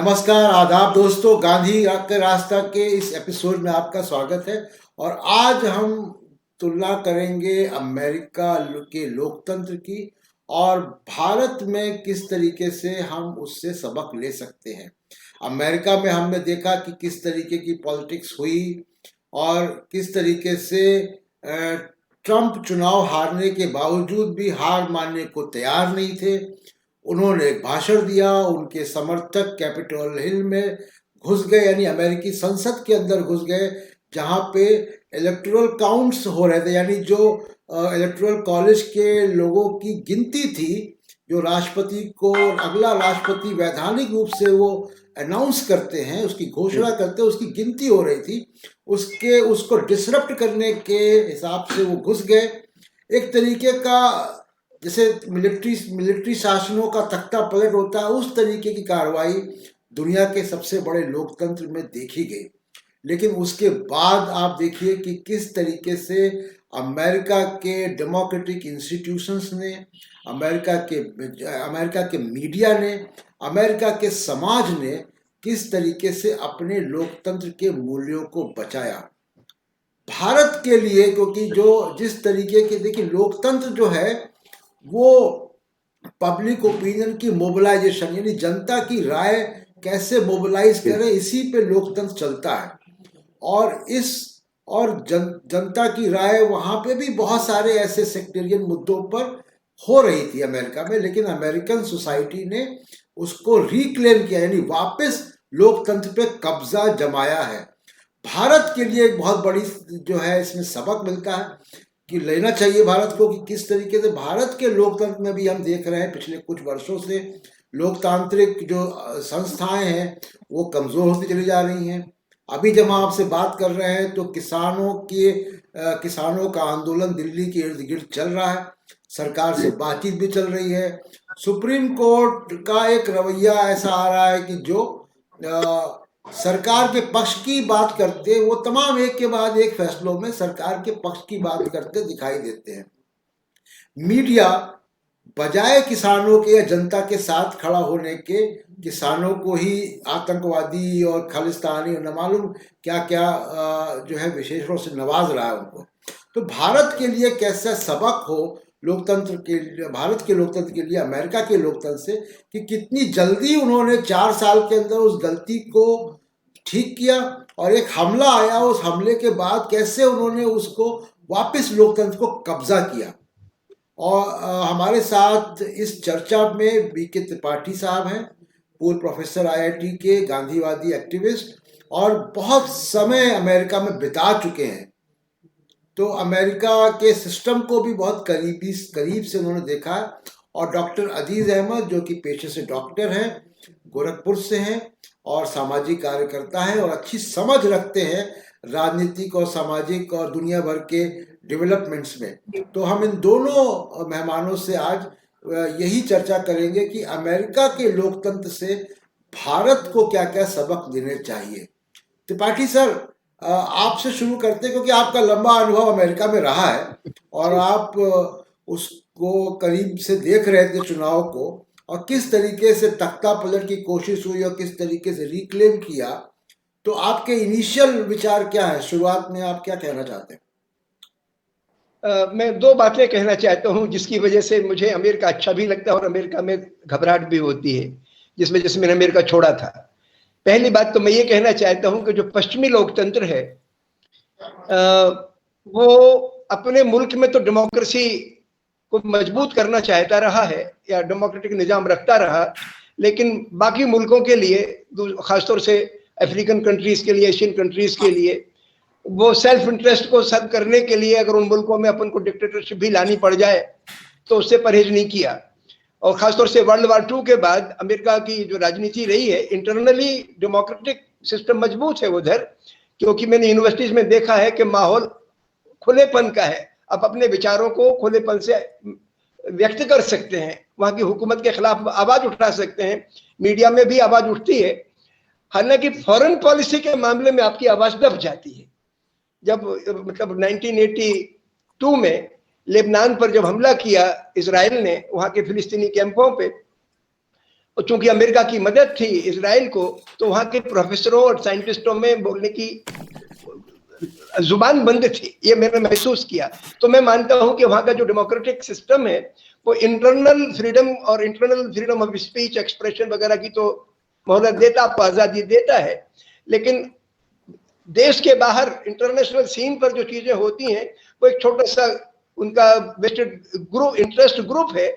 नमस्कार, आदाब दोस्तों। गांधी का रास्ता के इस एपिसोड में आपका स्वागत है। और आज हम तुलना करेंगे अमेरिका के लोकतंत्र की और भारत में किस तरीके से हम उससे सबक ले सकते हैं। अमेरिका में हमने देखा कि किस तरीके की पॉलिटिक्स हुई और किस तरीके से ट्रंप चुनाव हारने के बावजूद भी हार मानने को तैयार नहीं थे। उन्होंने एक भाषण दिया, उनके समर्थक कैपिटल हिल में घुस गए, यानी अमेरिकी संसद के अंदर घुस गए, जहां पे इलेक्टोरल काउंट्स हो रहे थे, यानी जो इलेक्टोरल कॉलेज के लोगों की गिनती थी, जो राष्ट्रपति को अगला राष्ट्रपति वैधानिक रूप से वो अनाउंस करते हैं, उसकी घोषणा करते हैं, उसकी गिनती हो रही थी। उसको डिसरप्ट करने के हिसाब से वो घुस गए। एक तरीके का जैसे मिलिट्री शासनों का तख्ता पलट होता है, उस तरीके की कार्रवाई दुनिया के सबसे बड़े लोकतंत्र में देखी गई। लेकिन उसके बाद आप देखिए कि किस तरीके से अमेरिका के डेमोक्रेटिक इंस्टीट्यूशंस ने, अमेरिका के मीडिया ने, अमेरिका के समाज ने किस तरीके से अपने लोकतंत्र के मूल्यों को बचाया। भारत के लिए, क्योंकि जिस तरीके के, देखिए, लोकतंत्र जो है वो पब्लिक ओपिनियन की मोबिलाइजेशन, यानी जनता की राय कैसे मोबिलाइज करें, इसी पे लोकतंत्र चलता है। और जनता की राय वहां पे भी बहुत सारे ऐसे सेक्टेरियन मुद्दों पर हो रही थी अमेरिका में, लेकिन अमेरिकन सोसाइटी ने उसको रिक्लेम किया, यानी वापस लोकतंत्र पे कब्जा जमाया है। भारत के लिए एक बहुत बड़ी जो है इसमें सबक मिलता है कि लेना चाहिए भारत को, कि किस तरीके से भारत के लोकतंत्र में भी हम देख रहे हैं पिछले कुछ वर्षों से लोकतांत्रिक जो संस्थाएं हैं वो कमजोर होती चली जा रही हैं। अभी जब हम आपसे बात कर रहे हैं तो किसानों का आंदोलन दिल्ली के इर्द गिर्द चल रहा है, सरकार से बातचीत भी चल रही है। सुप्रीम कोर्ट का एक रवैया ऐसा आ रहा है कि जो सरकार के पक्ष की बात करते, वो तमाम एक के बाद एक फैसलों में सरकार के पक्ष की बात करते दिखाई देते हैं। मीडिया बजाय किसानों के या जनता के साथ खड़ा होने के, किसानों को ही आतंकवादी और खालिस्तानी और न मालूम क्या क्या जो है विशेषणों से नवाज रहा है उनको। तो भारत के लिए कैसा सबक हो लोकतंत्र के, भारत के लोकतंत्र के लिए अमेरिका के लोकतंत्र से, कि कितनी जल्दी उन्होंने 4 साल के अंदर उस गलती को ठीक किया, और एक हमला आया, उस हमले के बाद कैसे उन्होंने उसको वापस लोकतंत्र को कब्जा किया। और हमारे साथ इस चर्चा में बीके त्रिपाठी साहब हैं, पूर्व प्रोफेसर आईआईटी के, गांधीवादी एक्टिविस्ट, और बहुत समय अमेरिका में बिता चुके हैं, तो अमेरिका के सिस्टम को भी बहुत करीब से उन्होंने देखा है। और डॉक्टर अजीज अहमद, जो कि पेशे से डॉक्टर हैं, गोरखपुर से हैं और सामाजिक कार्यकर्ता हैं और अच्छी समझ रखते हैं राजनीतिक और सामाजिक और दुनिया भर के डेवलपमेंट्स में। तो हम इन दोनों मेहमानों से आज यही चर्चा करेंगे कि अमेरिका के लोकतंत्र से भारत को क्या क्या सबक लेने चाहिए। त्रिपाठी सर, आपसे शुरू करते हैं, क्योंकि आपका लंबा अनुभव अमेरिका में रहा है और आप उसको करीब से देख रहे थे चुनाव को, और किस तरीके से तख्ता पलट की कोशिश हुई और किस तरीके से रिक्लेम किया। तो आपके इनिशियल विचार क्या है, शुरुआत में आप क्या कहना चाहते हैं? मैं 2 बातें कहना चाहता हूं जिसकी वजह से मुझे अमेरिका अच्छा भी लगता है और अमेरिका में घबराहट भी होती है, जिस वजह से मैंने अमेरिका छोड़ा था। पहली बात तो मैं ये कहना चाहता हूं कि जो पश्चिमी लोकतंत्र है वो अपने मुल्क में तो डेमोक्रेसी को मजबूत करना चाहता रहा है या डेमोक्रेटिक निजाम रखता रहा, लेकिन बाकी मुल्कों के लिए, खासतौर से अफ्रीकन कंट्रीज के लिए, एशियन कंट्रीज के लिए, वो सेल्फ इंटरेस्ट को सर्व करने के लिए अगर उन मुल्कों में अपन को डिक्टेटरशिप भी लानी पड़ जाए तो उससे परहेज नहीं किया। और खासतौर से वर्ल्ड वार 2 के बाद अमेरिका की जो राजनीति रही है, इंटरनली डेमोक्रेटिक सिस्टम मजबूत है उधर, क्योंकि मैंने यूनिवर्सिटीज में देखा है कि माहौल खुलेपन का है, आप अपने विचारों को खुलेपन से व्यक्त कर सकते हैं, वहां की हुकूमत के खिलाफ आवाज उठा सकते हैं, मीडिया में भी आवाज उठती है। हालांकि फॉरेन पॉलिसी के मामले में आपकी आवाज दब जाती है। जब मतलब 1982 में लेबनान पर जब हमला किया इसराइल ने, वहां के फिलिस्तीनी कैंपों पे, और चूंकि अमेरिका की मदद थी इजराइल को, तो वहां के प्रोफेसरों और साइंटिस्टों में बोलने की जुबान बंद थी, ये मैंने महसूस किया। तो मैं मानता हूं कि वहां का जो डेमोक्रेटिक सिस्टम है वो इंटरनल फ्रीडम और internal freedom of speech, expression वगैरह की तो मोहलत देता, आपको आजादी देता है, लेकिन देश के बाहर इंटरनेशनल सीन पर जो चीजें होती हैं वो एक छोटा सा उनका वेस्टेड ग्रुप, इंटरेस्ट ग्रुप है,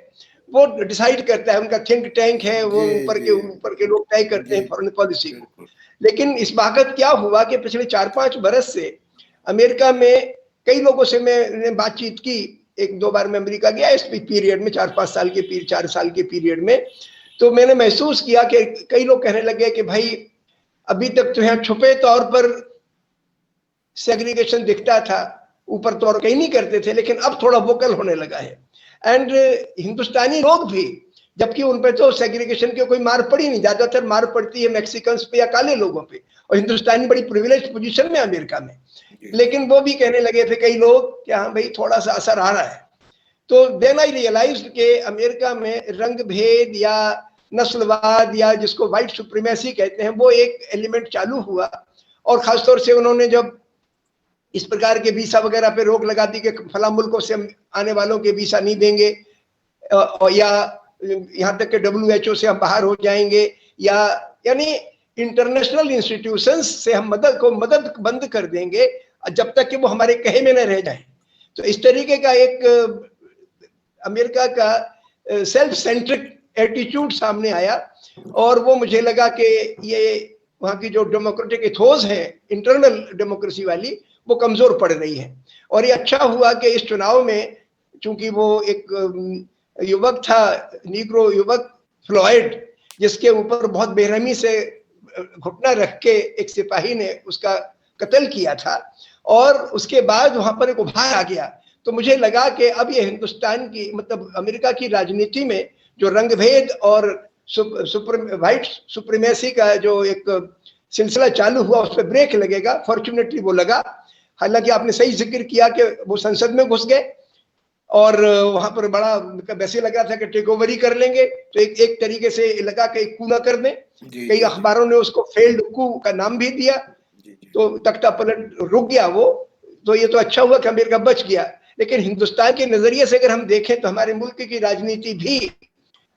वो डिसाइड करता है, उनका थिंक टैंक है, वो जी ऊपर के लोग तय करते जी हैं फॉरेन पॉलिसी को। बिल्कुल। लेकिन इस वक्त क्या हुआ कि पिछले 4-5 बरस से अमेरिका में कई लोगों से मैंने बातचीत की, 1-2 बार मैं अमेरिका गया इस पीरियड में, 4-5 साल के 4 साल के पीरियड में, तो मैंने महसूस किया कि कई लोग कहने लगे कि भाई अभी तक तो यहाँ छुपे तौर पर सेग्रीगेशन दिखता था, ऊपर तौर कहीं नहीं करते थे, लेकिन अब थोड़ा वोकल होने लगा है। एंड हिंदुस्तानी लोग भी, जबकि उन पे तो सेग्रीगेशन की कोई मार पड़ी नहीं, ज्यादातर मार पड़ती है मैक्सिकन्स पे या काले लोगों पे, और हिंदुस्तानी बड़ी प्रिविलेज पोजीशन में अमेरिका में, लेकिन वो भी कहने लगे थे कई लोग कि हाँ भाई थोड़ा सा असर आ रहा है। तो देन आई रियलाइज कि अमेरिका में रंग भेद या नस्लवाद या जिसको व्हाइट सुप्रीमेसी कहते हैं वो एक एलिमेंट चालू हुआ, और खासतौर से उन्होंने जब इस प्रकार के वीसा वगैरह पे रोक लगा दी कि फला मुल्कों से आने वालों के वीसा नहीं देंगे, या यहाँ तक के WHO से हम बाहर हो जाएंगे, या यानी इंटरनेशनल इंस्टीट्यूशंस से हम मदद बंद कर देंगे जब तक कि वो हमारे कहे में न रह जाए। तो इस तरीके का एक अमेरिका का सेल्फ सेंट्रिक एटीट्यूड सामने आया, और वो मुझे लगा कि ये वहाँ की जो डेमोक्रेटिक इथोस है इंटरनल डेमोक्रेसी वाली, वो कमजोर पड़ रही है। और ये अच्छा हुआ कि इस चुनाव में, चूंकि वो एक युवक था, नीग्रो युवक फ्लॉयड, जिसके ऊपर बहुत बेरहमी से घुटना रख के एक सिपाही ने उसका कत्ल किया था, और उसके बाद वहां पर एक उभार आ गया। तो मुझे लगा कि अब ये हिंदुस्तान की, मतलब अमेरिका की राजनीति में जो रंगभेद और व्हाइट सुप्रीमेसी का जो एक सिलसिला चालू हुआ, उस पर ब्रेक लगेगा। फॉर्चुनेटली वो लगा। हालांकि आपने सही जिक्र किया कि वो संसद में घुस गए और वहां पर बड़ा वैसे लग रहा था कि टेक ओवर ही कर लेंगे, तो एक तरीके से लगा कि कू ना कर दें। कई अखबारों ने उसको फेल्ड कू का नाम भी दिया, तो तख्ता पलट रुक गया वो। तो ये तो अच्छा हुआ कि अमेरिका बच गया। लेकिन हिंदुस्तान के नजरिए से अगर हम देखें तो हमारे मुल्क की राजनीति भी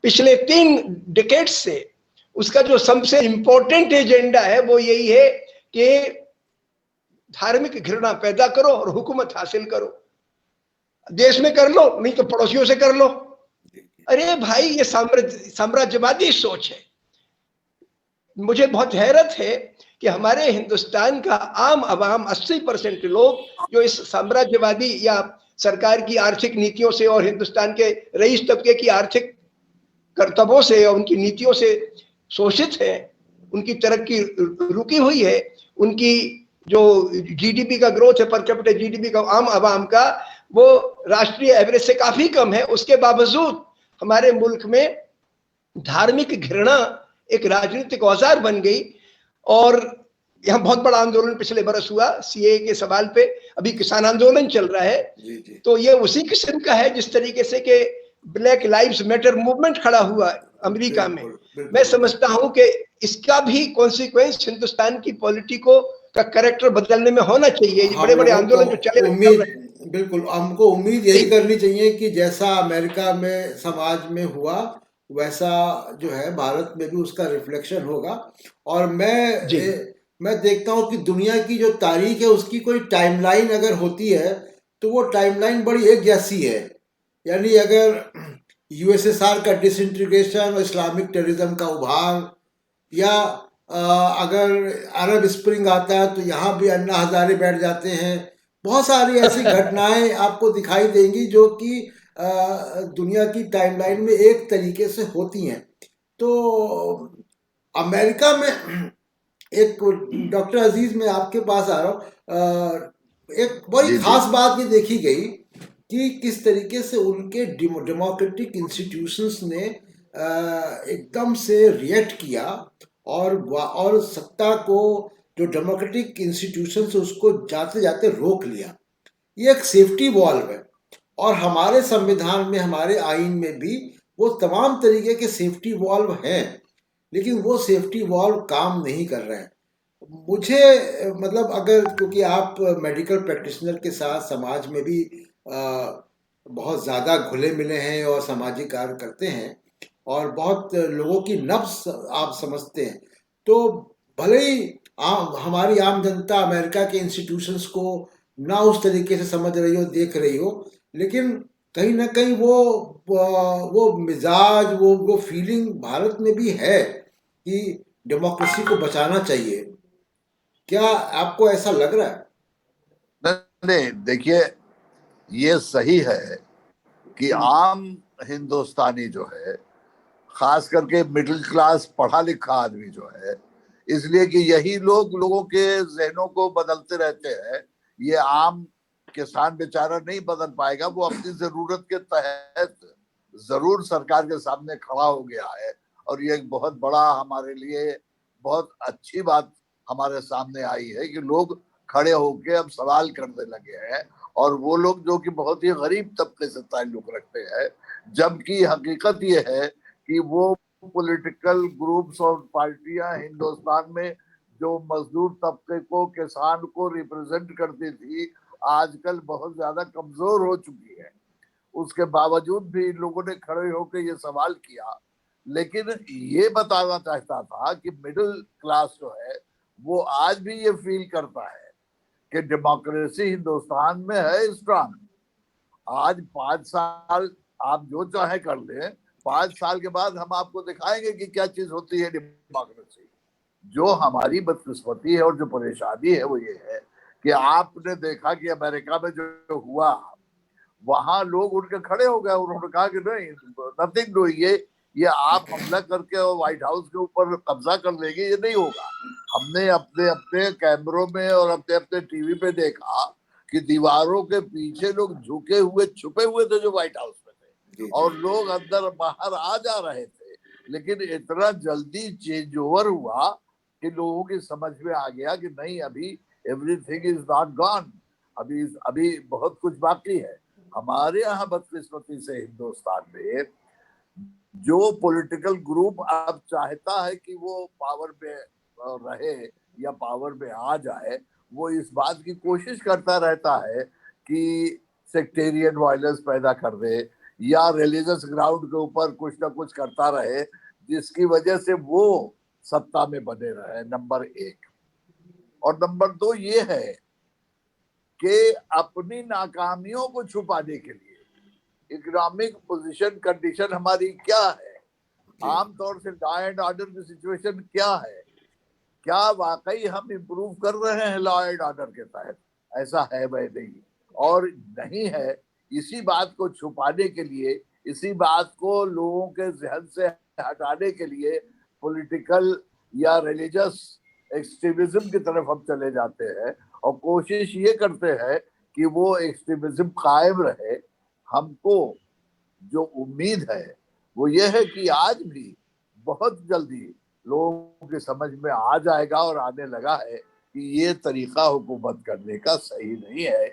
पिछले 3 डिकेड से उसका जो सबसे इंपॉर्टेंट एजेंडा है वो यही है कि धार्मिक घृणा पैदा करो और हुकूमत हासिल करो। देश में कर लो, नहीं तो पड़ोसियों से कर लो। अरे भाई, ये साम्राज्यवादी सोच है। मुझे बहुत हैरत है कि हमारे हिंदुस्तान का आम आवाम 80% लोग जो इस साम्राज्यवादी या सरकार की आर्थिक नीतियों से और हिंदुस्तान के रईस तबके की आर्थिक कर्तव्यों से और उनकी नीतियों से शोषित है, उनकी तरक्की रुकी हुई है, उनकी जो जीडीपी का ग्रोथ है, पर कैपिटा जीडीपी का आम आवाम का, वो राष्ट्रीय एवरेज से काफी कम है। उसके बावजूद हमारे मुल्क में धार्मिक घृणा एक राजनीतिक औजार बन गई। और यहाँ बहुत बड़ा आंदोलन पिछले बरस हुआ सीए के सवाल पे, अभी किसान आंदोलन चल रहा है। तो ये उसी किस्म का है जिस तरीके से कि ब्लैक लाइव्स मैटर मूवमेंट खड़ा हुआ अमेरिका में। मैं समझता हूं कि इसका भी कॉन्सिक्वेंस हिंदुस्तान की पॉलिटिको का कैरेक्टर बदलने में होना चाहिए। बड़े बड़े आंदोलन जो चले, बिल्कुल हमको उम्मीद यही करनी चाहिए कि जैसा अमेरिका में समाज में हुआ वैसा जो है भारत में भी उसका रिफ्लेक्शन होगा। और मैं देखता हूँ कि दुनिया की जो तारीख है उसकी कोई टाइमलाइन अगर होती है तो वो टाइमलाइन बड़ी एक जैसी है। यानी अगर यूएसएसआर का डिसइंटीग्रेशन और इस्लामिक टेररिज्म का उभार, या अगर अरब स्प्रिंग आता है तो यहाँ भी अन्ना हजारे बैठ जाते हैं। बहुत सारी ऐसी घटनाएं आपको दिखाई देंगी जो कि दुनिया की टाइमलाइन में एक तरीके से होती हैं। तो अमेरिका में एक डॉक्टर अजीज, मैं आपके पास आ रहा हूँ, एक बड़ी खास बात ये देखी गई कि किस तरीके से उनके डेमोक्रेटिक इंस्टीट्यूशंस ने एकदम से रिएक्ट किया और सत्ता को, जो डेमोक्रेटिक इंस्टीट्यूशन से, उसको जाते जाते रोक लिया। ये एक सेफ्टी वॉल्व है और हमारे संविधान में, हमारे आइन में भी वो तमाम तरीके के सेफ्टी वॉल्व हैं, लेकिन वो सेफ्टी वॉल्व काम नहीं कर रहे हैं। मुझे मतलब अगर, क्योंकि आप मेडिकल प्रैक्टिशनर के साथ समाज में भी बहुत ज़्यादा घुले मिले हैं और सामाजिक कार्य करते हैं और बहुत लोगों की नब्ज आप समझते हैं, तो भले ही हमारी आम जनता अमेरिका के इंस्टीट्यूशंस को ना उस तरीके से समझ रही हो, देख रही हो, लेकिन कहीं ना कहीं वो मिजाज, वो फीलिंग भारत में भी है कि डेमोक्रेसी को बचाना चाहिए। क्या आपको ऐसा लग रहा है? नहीं नहीं, देखिए, ये सही है कि आम हिंदुस्तानी जो है, खास करके मिडिल क्लास पढ़ा लिखा आदमी जो है, इसलिए कि यही लोगों के जहनों को बदलते रहते हैं। ये आम किसान बेचारा नहीं बदल पाएगा, वो अपनी जरूरत के तहत जरूर सरकार के सामने खड़ा हो गया है। और ये एक बहुत बड़ा, हमारे लिए बहुत अच्छी बात हमारे सामने आई है कि लोग खड़े होके अब सवाल करने लगे हैं, और वो लोग जो कि बहुत ही गरीब तबके से ताल्लुक रखते हैं, जबकि हकीकत ये है कि वो पॉलिटिकल ग्रुप्स और पार्टियां हिंदुस्तान में जो मजदूर तबके को, किसान को रिप्रेजेंट करती थी, आजकल बहुत ज्यादा कमजोर हो चुकी है। उसके बावजूद भी इन लोगों ने खड़े होकर ये सवाल किया। लेकिन ये बताना चाहता था कि मिडिल क्लास जो है वो आज भी ये फील करता है कि डेमोक्रेसी हिंदुस्तान में है स्ट्रांग। आज 5 साल आप जो चाहे कर लें, 5 साल के बाद हम आपको दिखाएंगे कि क्या चीज होती है डेमोक्रेसी। जो हमारी बदकिस्मती है और जो परेशानी है वो ये है कि आपने देखा कि अमेरिका में जो हुआ, वहां लोग उनके खड़े हो गए। उन्होंने कहा कि नहीं, नथिंग डूइंग, ये आप हमला करके और व्हाइट हाउस के ऊपर कब्जा कर लेंगे, ये नहीं होगा। हमने अपने अपने कैमरों में और अपने अपने टीवी पे देखा कि दीवारों के पीछे लोग झुके हुए छुपे हुए थे जो व्हाइट हाउस में थे, और लोग अंदर बाहर आ जा रहे थे। लेकिन इतना जल्दी चेंज ओवर हुआ कि लोगों की समझ में आ गया कि नहीं, अभी एवरीथिंग इज नॉट गॉन, अभी अभी बहुत कुछ बाकी है। हमारे यहाँ बदकिस्मती से हिंदुस्तान में जो पॉलिटिकल ग्रुप अब चाहता है कि वो पावर में रहे या पावर में आ जाए, वो इस बात की कोशिश करता रहता है कि सेक्टेरियन वायलेंस पैदा कर दे या रिलीजियस ग्राउंड के ऊपर कुछ ना कुछ करता रहे, जिसकी वजह से वो सत्ता में बने रहे, नंबर 1। और नंबर 2 ये है कि अपनी नाकामियों को छुपाने के लिए इकोनॉमिक पोजीशन, कंडीशन हमारी क्या है, आमतौर से लॉ एंड ऑर्डर की सिचुएशन क्या है, क्या वाकई हम इम्प्रूव कर रहे हैं लॉ एंड ऑर्डर के तहत, ऐसा है वह नहीं, और नहीं है। इसी बात को छुपाने के लिए, इसी बात को लोगों के जहन से हटाने के लिए पॉलिटिकल या रिलीजियस एक्सट्रीमिज्म की तरफ हम चले जाते हैं, और कोशिश ये करते हैं कि वो एक्सट्रीमिज्म कायम रहे। हमको जो उम्मीद है वो ये है कि आज भी बहुत जल्दी लोगों की समझ में आ जाएगा और आने लगा है कि ये तरीका हुकूमत करने का सही नहीं है।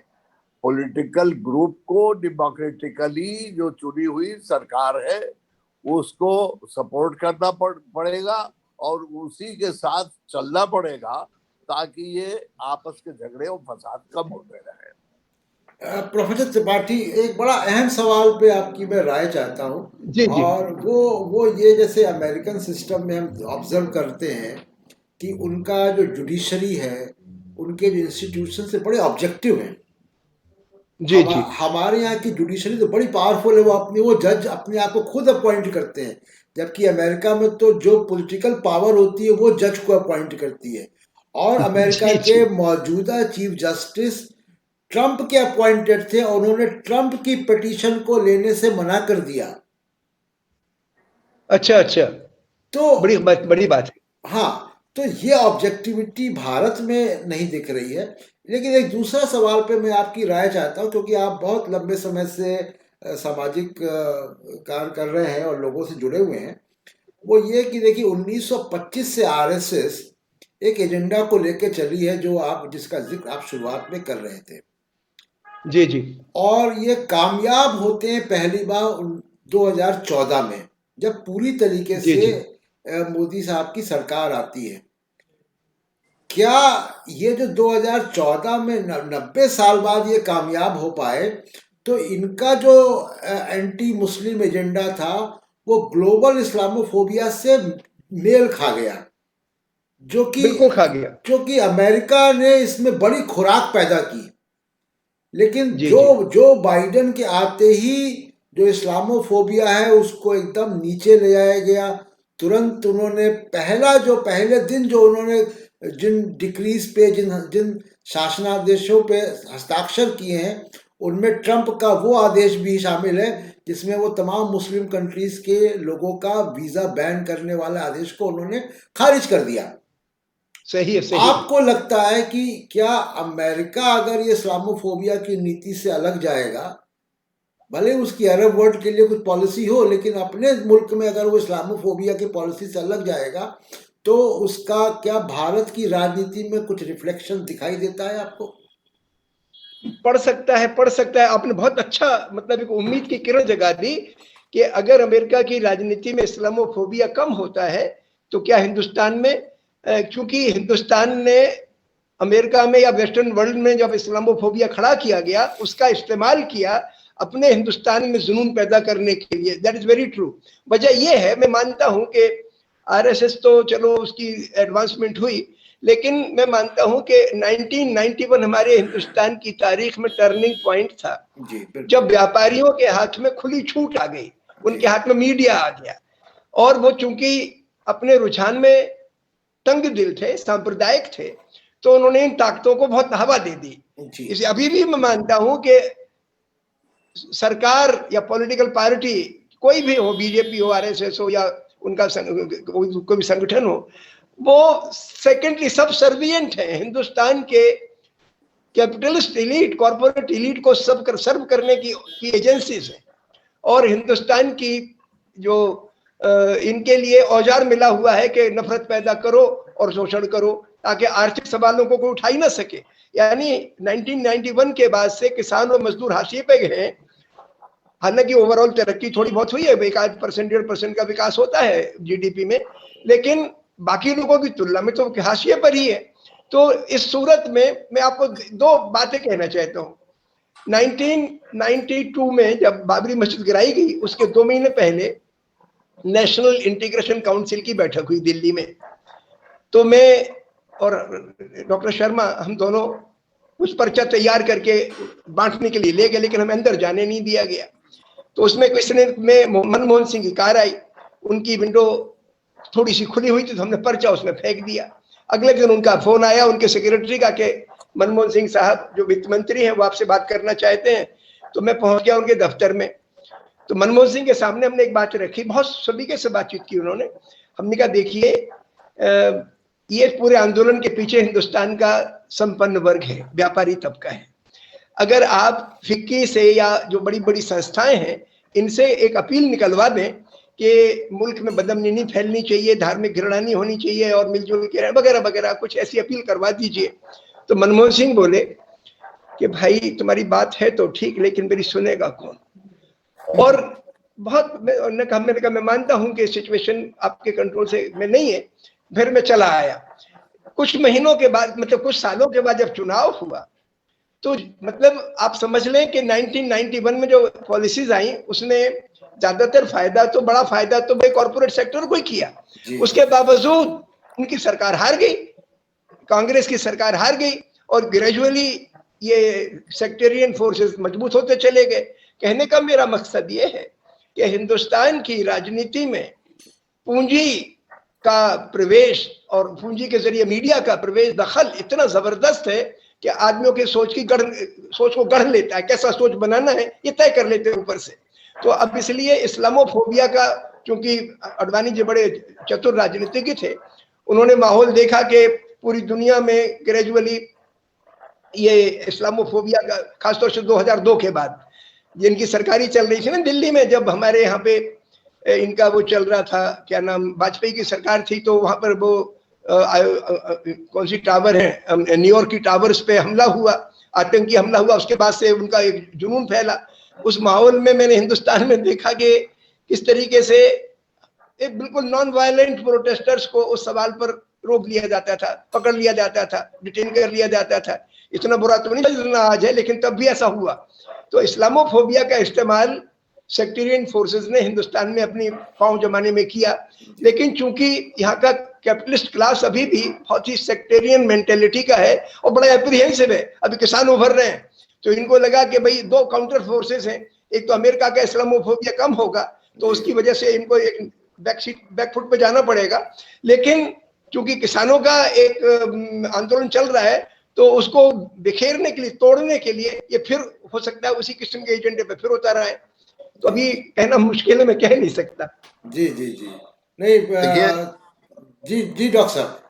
पॉलिटिकल ग्रुप को डेमोक्रेटिकली जो चुनी हुई सरकार है उसको सपोर्ट करना पड़ेगा और उसी के साथ चलना पड़ेगा, ताकि ये आपस के झगड़े और फसाद कम होते रहे। प्रोफेसर त्रिपाठी, एक बड़ा अहम सवाल पे आपकी मैं राय चाहता हूँ, जी जी। और वो ये, जैसे अमेरिकन सिस्टम में हम ऑब्जर्व करते हैं कि उनका जो जुडिशरी है, उनके जो इंस्टीट्यूशन से बड़े ऑब्जेक्टिव हैं। जी जी। हमारे यहाँ की जुडिशरी तो बड़ी पावरफुल है, वो जज अपने आप को खुद अपॉइंट करते हैं, जबकि अमेरिका में तो जो पॉलिटिकल पावर होती है वो जज को अपॉइंट करती है। और अमेरिका जी के जी। मौजूदा चीफ जस्टिस ट्रंप के अपॉइंटेड थे और उन्होंने ट्रंप की पिटीशन को लेने से मना कर दिया। अच्छा अच्छा, तो बड़ी बात है। हाँ, तो ये ऑब्जेक्टिविटी भारत में नहीं दिख रही है। लेकिन एक दूसरा सवाल पे मैं आपकी राय चाहता हूँ, क्योंकि आप बहुत लंबे समय से सामाजिक कार्य कर रहे हैं और लोगों से जुड़े हुए हैं। वो ये कि देखिए, 1925 से आरएसएस एक एजेंडा को लेकर चली है, जो जिसका जिक्र आप शुरुआत में कर रहे थे, जी जी। और ये कामयाब होते हैं पहली बार 2014 में, जब पूरी तरीके जी, से जी। मोदी साहब की सरकार आती है। क्या ये जो 2014 में 90 साल बाद ये कामयाब हो पाए, तो इनका जो एंटी मुस्लिम एजेंडा था वो ग्लोबल इस्लामोफोबिया से मेल खा गया, जो कि बिल्कुल खा गया। अमेरिका ने इसमें बड़ी खुराक पैदा की। लेकिन जी, जो जी। जो बाइडेन के आते ही जो इस्लामोफोबिया है उसको एकदम नीचे ले आया गया। तुरंत उन्होंने पहले दिन जो उन्होंने जिन डिक्रीज पे जिन जिन शासनादेशों पे हस्ताक्षर किए हैं, उनमें ट्रंप का वो आदेश भी शामिल है जिसमें वो तमाम मुस्लिम कंट्रीज के लोगों का वीजा बैन करने वाले आदेश को उन्होंने खारिज कर दिया। सही है, सही है। आपको लगता है कि क्या अमेरिका अगर ये इस्लामोफोबिया की नीति से अलग जाएगा, भले उसकी अरब वर्ल्ड के लिए कुछ पॉलिसी हो, लेकिन अपने मुल्क में अगर वो इस्लामोफोबिया की पॉलिसी से अलग जाएगा, तो उसका क्या भारत की राजनीति में कुछ रिफ्लेक्शन दिखाई देता है आपको? पढ़ सकता है, पढ़ सकता है। आपने बहुत अच्छा मतलब एक उम्मीद की किरण जगा दी कि अगर अमेरिका की राजनीति में इस्लामोफोबिया कम होता है तो क्या हिंदुस्तान में, क्योंकि हिंदुस्तान ने अमेरिका में या वेस्टर्न वर्ल्ड में जब इस्लामोफोबिया खड़ा किया गया, उसका इस्तेमाल किया अपने हिंदुस्तान में जुनून पैदा करने के लिए। That is very true. वजह यह है, मैं मानता हूं कि आरएसएस तो चलो उसकी एडवांसमेंट हुई, लेकिन मैं मानता हूं कि 1991 हमारे हिंदुस्तान की तारीख में टर्निंग पॉइंट था, जब व्यापारियों के हाथ में खुली छूट आ गई, उनके हाथ में मीडिया आ गया, और वो चूंकि अपने रुझान में तंग दिल थे, सांप्रदायिक थे, तो उन्होंने इन ताकतों को बहुत हवा दे दी। इसे अभी भी मैं मानता हूं कि सरकार या पॉलिटिकल पार्टी कोई भी हो, बीजेपी हो, आरएसएस हो, या उनका कोई भी संगठन हो, वो सेकेंडरी सब सर्विएंट है हिंदुस्तान के कैपिटलिस्ट इलीट, कॉर्पोरेट इलीट को सर्व करने की एजेंसीज है। और हिंदुस्तान की जो इनके लिए औजार मिला हुआ है कि नफरत पैदा करो और शोषण करो, ताकि आर्थिक सवालों को कोई उठा ही ना सके। यानी 1991 के बाद से किसान और मजदूर हाशिए पे गए हैं। हालांकि ओवरऑल तरक्की थोड़ी बहुत हुई है, 1% 1.5% का विकास होता है जीडीपी में, लेकिन बाकी लोगों की तुलना में तो हाशिए पर ही है। तो इस सूरत में मैं आपको दो बातें कहना चाहता हूँ। 1992 में जब बाबरी मस्जिद गिराई गई, उसके 2 महीने पहले नेशनल इंटीग्रेशन काउंसिल की बैठक हुई दिल्ली में। तो मैं और डॉक्टर शर्मा, हम दोनों कुछ पर्चा तैयार करके बांटने के लिए ले गए, लेकिन हमें अंदर जाने नहीं दिया गया। तो उसमें किसी ने, में मनमोहन सिंह की कार आई, उनकी विंडो थोड़ी सी खुली हुई थी, तो हमने पर्चा उसमें फेंक दिया। अगले दिन उनका फोन आया उनके सेक्रेटरी का कि मनमोहन सिंह साहब जो वित्त मंत्री हैं वो आपसे बात करना चाहते हैं। तो मैं पहुंच गया उनके दफ्तर में। तो मनमोहन सिंह के सामने हमने एक बात रखी, बहुत सलीके से बातचीत की उन्होंने। हमने कहा देखिए, ये पूरे आंदोलन के पीछे हिंदुस्तान का संपन्न वर्ग है, व्यापारी तबका है। अगर आप फिक्की से या जो बड़ी बड़ी संस्थाएं हैं, इनसे एक अपील निकलवा दें कि मुल्क में बदअमनी नहीं फैलनी चाहिए, धार्मिक घृणा नहीं होनी चाहिए, और मिलजुल के वगैरह वगैरह कुछ ऐसी अपील करवा दीजिए। तो मनमोहन सिंह बोले कि भाई तुम्हारी बात है तो ठीक, लेकिन मेरी सुनेगा कौन? और बहुत मैंने कहा मैं मानता हूं कि सिचुएशन आपके कंट्रोल से में नहीं है। फिर मैं चला आया। कुछ महीनों के बाद, मतलब कुछ सालों के बाद जब चुनाव हुआ, तो मतलब आप समझ लें कि 1991 में जो पॉलिसीज आई, उसमें ज्यादातर फायदा तो, बड़ा फायदा तो भाई कॉर्पोरेट सेक्टर को ही किया। उसके बावजूद उनकी सरकार हार गई, कांग्रेस की सरकार हार गई, और ग्रेजुअली ये सेक्टेरियन फोर्सेस मजबूत होते चले गए। कहने का मेरा मकसद ये है कि हिंदुस्तान की राजनीति में पूंजी का प्रवेश और पूंजी के जरिए मीडिया का प्रवेश, दखल इतना जबरदस्त है कि आदमियों की सोच को गढ़ लेता है। कैसा सोच बनाना है ये तय कर लेते हैं ऊपर से। तो अब इसलिए इस्लामोफोबिया का, क्योंकि अडवाणी जी बड़े चतुर राजनीतिज्ञ थे, उन्होंने माहौल देखा कि पूरी दुनिया में ग्रेजुअली ये इस्लामोफोबिया का, खासतौर से 2002 के बाद जिनकी सरकारी चल रही थी ना दिल्ली में, जब हमारे यहाँ पे इनका वो चल रहा था, क्या नाम, वाजपेयी की सरकार थी, तो वहां पर वो कौन सी टावर है, न्यूयॉर्क की टावर्स पे हमला हुआ, आतंकी हमला हुआ। उसके बाद से उनका एक जुनून फैला। उस माहौल में मैंने हिंदुस्तान में देखा कि किस तरीके से एक बिल्कुल नॉन वायलेंट प्रोटेस्टर्स को उस सवाल पर रोक लिया जाता था, पकड़ लिया जाता था, डिटेन कर लिया जाता था। इतना बुरा तो नहीं चलना आज है, लेकिन तब भी ऐसा हुआ। तो इस्लामोफोबिया का इस्तेमाल सेक्टेरियन फोर्सेस ने हिंदुस्तान में अपनी पांव जमाने में किया, लेकिन चूंकि यहाँ का कैपिटलिस्ट क्लास अभी भी बहुत ही सेक्टेरियन मेंटेलिटी का है और बड़ा एप्रीहेंसिव है। अभी किसान उभर रहे हैं, तो इनको लगा कि भाई दो काउंटर फोर्सेस हैं, एक तो अमेरिका का इस्लामोफोबिया कम होगा, तो उसकी वजह से इनको एक बैकफुट पे जाना पड़ेगा। लेकिन चूंकि किसानों का एक आंदोलन चल रहा है, तो उसको बिखेरने के लिए, तोड़ने के लिए ये फिर हो सकता है उसी किस्म के एजेंडे पे फिर उतारा है। तो अभी कहना मुश्किल है, मैं कह नहीं सकता। जी जी जी, नहीं जी जी डॉक्टर साहब।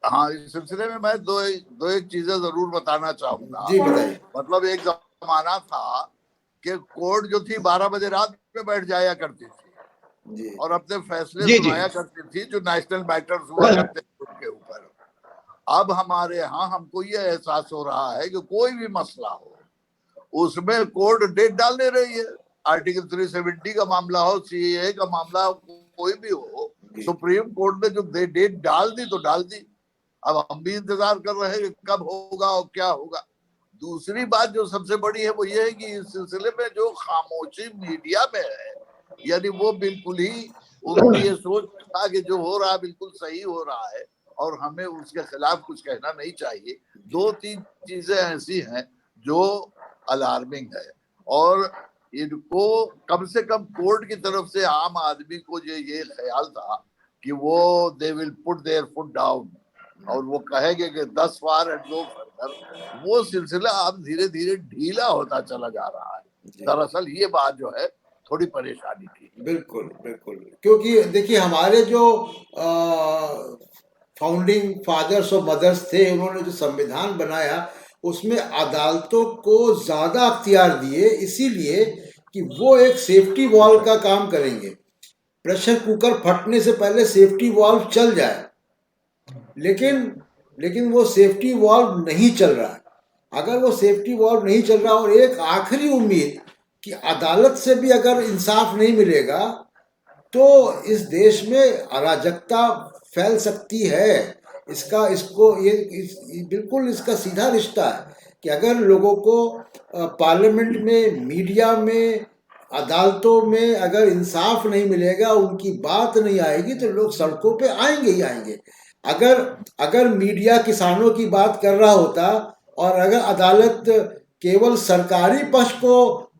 हाँ, इस सिलसिले में मैं दो एक चीजें जरूर बताना चाहूंगा। जी बताइए। मतलब एक जमाना था कि कोर्ट जो थी 12 बजे रात में बैठ जाया करती थी जी और अपने फैसले जी सुनाया करती थी जो नेशनल मैटर्स हुआ करते थे उनके ऊपर। अब हमारे यहाँ हमको ये एहसास हो रहा है कि कोई भी मसला हो उसमें कोर्ट डेट डाल दे रही है। आर्टिकल 370 का मामला हो, सीएए का मामला हो, कोई भी हो, सुप्रीम कोर्ट ने जो डेट डाल दी तो डाल दी। अब हम भी इंतजार कर रहे हैं कि कब होगा और क्या होगा। दूसरी बात जो सबसे बड़ी है वो ये है कि इस सिलसिले में जो खामोशी मीडिया में है, यानी वो बिल्कुल ही उनकी ये सोच था कि जो हो रहा है बिल्कुल सही हो रहा है और हमें उसके खिलाफ कुछ कहना नहीं चाहिए। दो तीन चीजें ऐसी हैं जो अलार्मिंग है और इनको कम से कम कोर्ट की तरफ से आम आदमी को ये ख्याल था कि वो they will put there foot down और वो कहेंगे कि 10 बार एंड नो फर्दर। वो सिलसिला अब धीरे धीरे ढीला होता चला जा रहा है। दरअसल ये बात जो है थोड़ी परेशानी की। बिल्कुल बिल्कुल, क्योंकि देखिए हमारे जो फाउंडिंग फादर्स और मदर्स थे, उन्होंने जो संविधान बनाया उसमें अदालतों को ज़्यादा अख्तियार दिए, इसीलिए कि वो एक सेफ्टी वॉल्व का काम करेंगे। प्रेशर कुकर फटने से पहले सेफ्टी वॉल्व चल जाए, लेकिन वो सेफ्टी वॉल्व नहीं चल रहा है। अगर वो सेफ्टी वॉल्व नहीं चल रहा और एक आखिरी उम्मीद कि अदालत से भी अगर इंसाफ नहीं मिलेगा तो इस देश में अराजकता फैल सकती है। बिल्कुल इसका सीधा रिश्ता है कि अगर लोगों को पार्लियामेंट में, मीडिया में, अदालतों में अगर इंसाफ नहीं मिलेगा, उनकी बात नहीं आएगी, तो लोग सड़कों पे आएंगे ही आएंगे। अगर मीडिया किसानों की बात कर रहा होता और अगर अदालत केवल सरकारी पक्ष को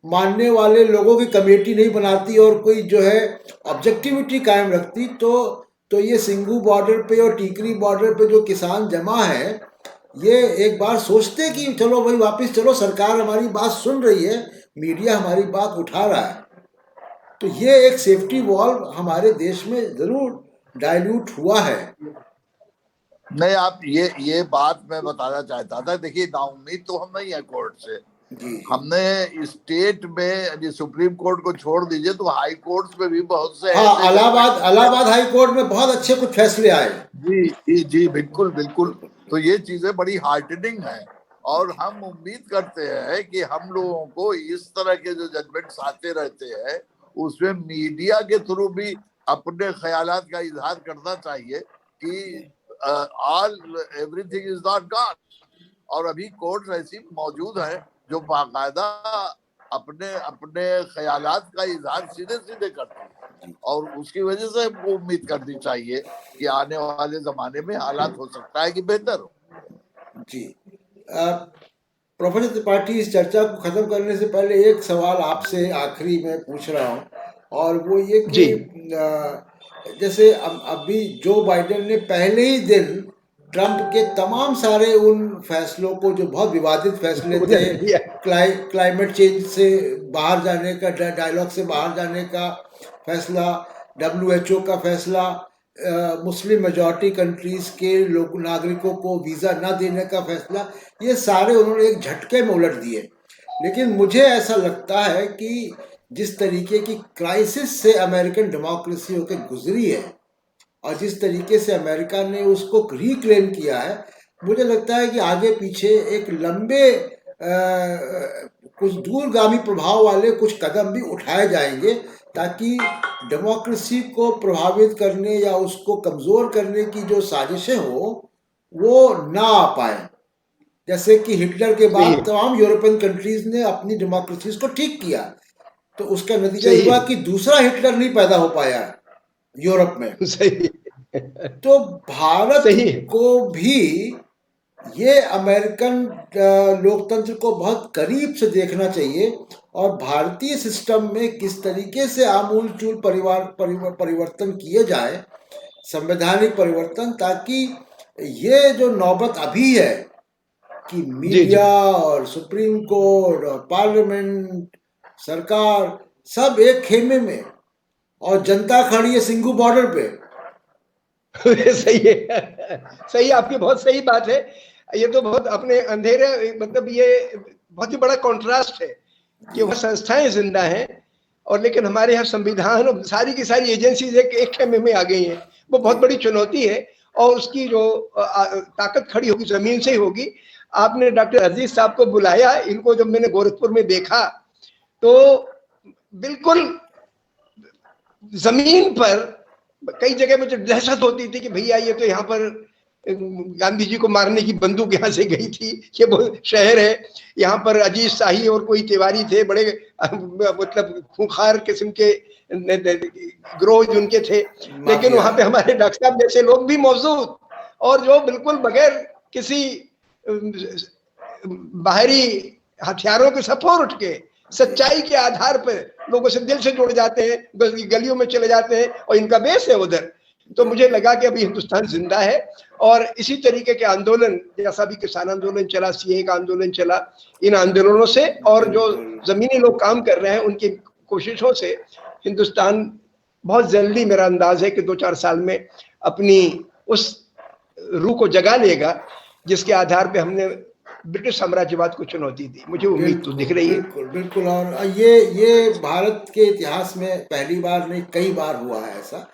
मानने वाले लोगों की कमेटी नहीं बनाती और कोई जो है ऑब्जेक्टिविटी कायम रखती, तो ये सिंगू बॉर्डर पे और टीकरी बॉर्डर पे जो किसान जमा है, ये एक बार सोचते कि चलो भाई वापस चलो, सरकार हमारी बात सुन रही है, मीडिया हमारी बात उठा रहा है। तो ये एक सेफ्टी वॉल्व हमारे देश में जरूर डाइल्यूट हुआ है। नहीं, आप ये बात मैं बताना चाहता था। देखिए, नाउम्मीद तो हम नहीं है कोर्ट से। हमने स्टेट में सुप्रीम कोर्ट को छोड़ दीजिए तो हाई कोर्ट में भी बहुत से इलाहाबाद हाई कोर्ट में बहुत अच्छे कुछ फैसले आए। जी जी जी, बिल्कुल बिल्कुल। तो ये चीजें बड़ी हार्टनिंग है और हम उम्मीद करते हैं कि हम लोगों को इस तरह के जो जजमेंट्स आते रहते हैं उसमें मीडिया के थ्रू भी अपने ख्यालात का इजहार करना चाहिए कि एवरीथिंग इज नॉट गॉन। और अभी कोर्ट ऐसी मौजूद है जो बाकायदा अपने ख्यालात का इजहार सीधे सीधे करती है और उसकी वजह से वो उम्मीद करनी चाहिए कि आने वाले जमाने में हालात हो सकता है कि बेहतर हो। जी, प्रोफेसर त्रिपाठी, इस चर्चा को खत्म करने से पहले एक सवाल आपसे आखिरी में पूछ रहा हूँ, और वो ये कि जैसे अभी जो बाइडेन ने पहले ही दिन ट्रंप के तमाम सारे उन फैसलों को, जो बहुत विवादित फैसले थे, क्लाइमेट चेंज से बाहर जाने का, डायलॉग से बाहर जाने का फैसला, WHO का फैसला, मुस्लिम मेजॉरिटी कंट्रीज के लोग नागरिकों को वीज़ा ना देने का फैसला, ये सारे उन्होंने एक झटके में उलट दिए। लेकिन मुझे ऐसा लगता है कि जिस तरीके की क्राइसिस से अमेरिकन डेमोक्रेसी होकर गुजरी है और जिस तरीके से अमेरिका ने उसको रिक्लेम किया है, मुझे लगता है कि आगे पीछे एक लंबे कुछ दूरगामी प्रभाव वाले कुछ कदम भी उठाए जाएंगे ताकि डेमोक्रेसी को प्रभावित करने या उसको कमज़ोर करने की जो साजिशें हो वो ना आ पाए। जैसे कि हिटलर के सही बाद है, तमाम यूरोपियन कंट्रीज ने अपनी डेमोक्रेसीज को ठीक किया, तो उसका नतीजा ये सही हुआ है, कि दूसरा हिटलर नहीं पैदा हो पाया यूरोप में। सही है, तो भारत सही है, को भी ये अमेरिकन लोकतंत्र को बहुत करीब से देखना चाहिए और भारतीय सिस्टम में किस तरीके से आमूल चूल परिवर्तन किए जाए, संवैधानिक परिवर्तन, ताकि ये जो नौबत अभी है कि जी जी। मीडिया और सुप्रीम कोर्ट और पार्लियामेंट, सरकार सब एक खेमे में और जनता खड़ी है सिंघू बॉर्डर पे। सही है, सही, आपकी बहुत सही बात है। ये तो बहुत अपने अंधेरे, मतलब ये बहुत ही बड़ा कॉन्ट्रास्ट है कि वह संस्थाएं जिंदा हैं और लेकिन हमारे यहाँ संविधान और सारी की सारी एजेंसीज एक खेमे में आ गई हैं। वो बहुत बड़ी चुनौती है और उसकी जो ताकत खड़ी होगी जमीन से ही होगी। आपने डॉक्टर अजीज साहब को बुलाया, इनको जब मैंने गोरखपुर में देखा तो बिल्कुल जमीन पर कई जगह मुझे दहशत होती थी कि भैया ये तो यहाँ पर गांधी जी को मारने की बंदूक यहाँ से गई थी, ये वो शहर है, यहाँ पर अजीज शाही और कोई तिवारी थे, बड़े मतलब खूंखार किस्म के ग्रोह उनके थे, लेकिन वहां पे हमारे डॉक्टर साहब जैसे लोग भी मौजूद और जो बिल्कुल बगैर किसी बाहरी हथियारों के सपोर उठ के सच्चाई के आधार पर लोगों से दिल से जुड़ जाते हैं, गलियों में चले जाते हैं और इनका बेस है उधर। तो मुझे लगा कि अभी हिंदुस्तान जिंदा है और इसी तरिके के आंदोलन, जैसा भी किसान आंदोलन चला, सीए का आंदोलन चला, इन आंदोलनों से और जो जमीनी लोग काम कर रहे हैं उनकी कोशिशों से हिंदुस्तान बहुत जल्दी, मेरा अंदाज है कि 2-4 साल में अपनी उस रूह को जगा लेगा जिसके आधार पे हमने ब्रिटिश साम्राज्यवाद को चुनौती दी। मुझे उम्मीद तो दिख रही है। बिल्कुल बिल्कुल। और ये भारत के इतिहास में पहली बार नहीं, कई बार हुआ है ऐसा।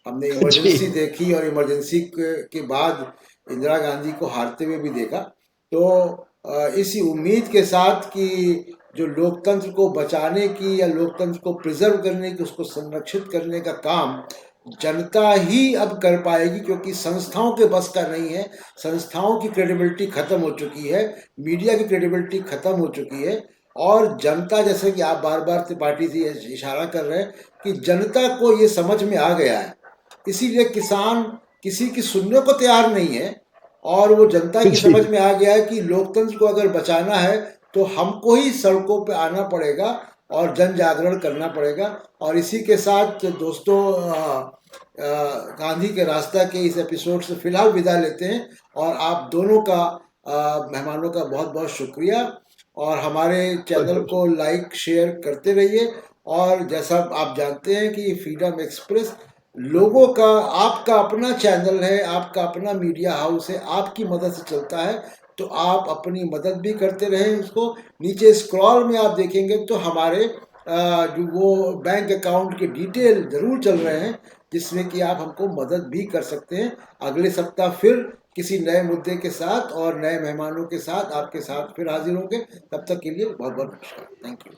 हमने इमरजेंसी देखी और इमरजेंसी के बाद इंदिरा गांधी को हारते हुए भी देखा। तो इसी उम्मीद के साथ कि जो लोकतंत्र को बचाने की या लोकतंत्र को प्रिजर्व करने की, उसको संरक्षित करने का काम जनता ही अब कर पाएगी, क्योंकि संस्थाओं के बस का नहीं है। संस्थाओं की क्रेडिबिलिटी खत्म हो चुकी है, मीडिया की क्रेडिबिलिटी खत्म हो चुकी है और जनता, जैसे कि आप बार बार त्रिपाठी जी इशारा कर रहे हैं कि जनता को ये समझ में आ गया है, इसीलिए किसान किसी की सुनने को तैयार नहीं है और वो जनता की समझ में आ गया है कि लोकतंत्र को अगर बचाना है तो हमको ही सड़कों पे आना पड़ेगा और जन जागरण करना पड़ेगा। और इसी के साथ दोस्तों, गांधी के रास्ता के इस एपिसोड से फिलहाल विदा लेते हैं और आप दोनों का, मेहमानों का बहुत बहुत शुक्रिया और हमारे चैनल को लाइक शेयर करते रहिए। और जैसा आप जानते हैं कि फ्रीडम एक्सप्रेस लोगों का, आपका अपना चैनल है, आपका अपना मीडिया हाउस है, आपकी मदद से चलता है, तो आप अपनी मदद भी करते रहें। उसको नीचे स्क्रॉल में आप देखेंगे तो हमारे जो वो बैंक अकाउंट के डिटेल ज़रूर चल रहे हैं, जिसमें कि आप हमको मदद भी कर सकते हैं। अगले सप्ताह फिर किसी नए मुद्दे के साथ और नए मेहमानों के साथ आपके साथ फिर हाजिर होंगे। तब तक के लिए बहुत बहुत नमस्कार। Thank you.